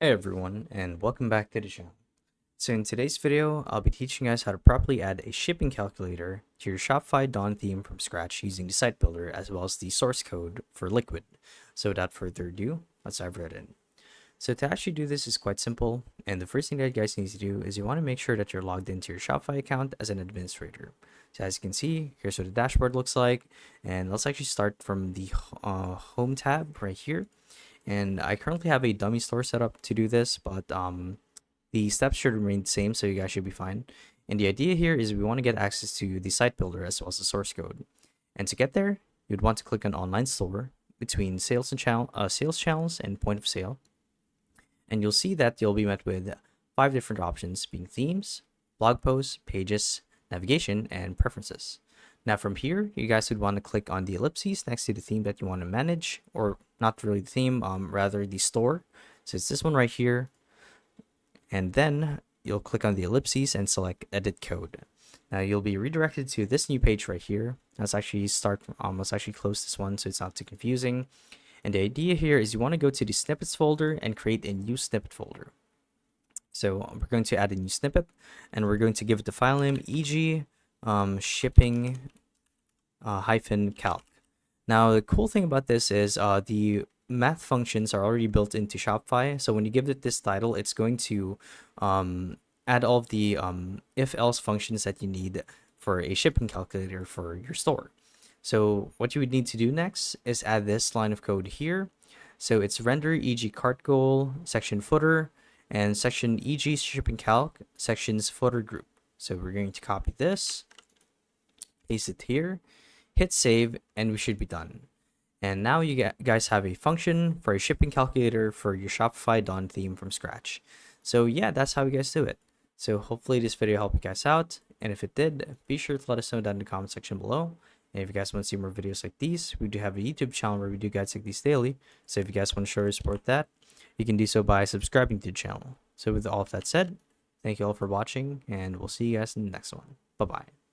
Hey everyone, and welcome back to the channel. So in today's video, I'll be teaching you guys how to properly add a shipping calculator to your Shopify Dawn theme from scratch using the site builder as well as the source code for Liquid. So without further ado, let's dive right in. So to actually do this is quite simple, and the first thing that you guys need to do is you want to make sure that you're logged into your Shopify account as an administrator. So as you can see, here's what the dashboard looks like, and let's actually start from the home tab right here. And I currently have a dummy store set up to do this, but the steps should remain the same, so you guys should be fine. And the idea here is we want to get access to the site builder as well as the source code. And to get there, you'd want to click on online store between sales channels and point of sale. And you'll see that you'll be met with 5 different options, being themes, blog posts, pages, navigation, and preferences. Now from here, you guys would want to click on the ellipses next to the theme that you want to manage, or not really the theme, rather the store. So it's this one right here. And then you'll click on the ellipses and select edit code. Now you'll be redirected to this new page right here. Let's actually close this one so it's not too confusing. And the idea here is you want to go to the snippets folder and create a new snippet folder. So we're going to add a new snippet, and we're going to give it the file name eg shipping hyphen calc. Now the cool thing about this is the math functions are already built into Shopify. So when you give it this title, it's going to add all of the if-else functions that you need for a shipping calculator for your store. So what you would need to do next is add this line of code here. So it's render eg cart goal section footer and section eg shipping calc sections footer group. So we're going to copy this, paste it here, hit save, and we should be done. And now you guys have a function for a shipping calculator for your Shopify Dawn theme from scratch. So yeah, that's how you guys do it. So hopefully this video helped you guys out, and if it did, be sure to let us know down in the comment section below. And if you guys want to see more videos like these, we do have a YouTube channel where we do guides like these daily. So if you guys want to show your support that, you can do so by subscribing to the channel. So with all of that said, thank you all for watching, and we'll see you guys in the next one. Bye-bye.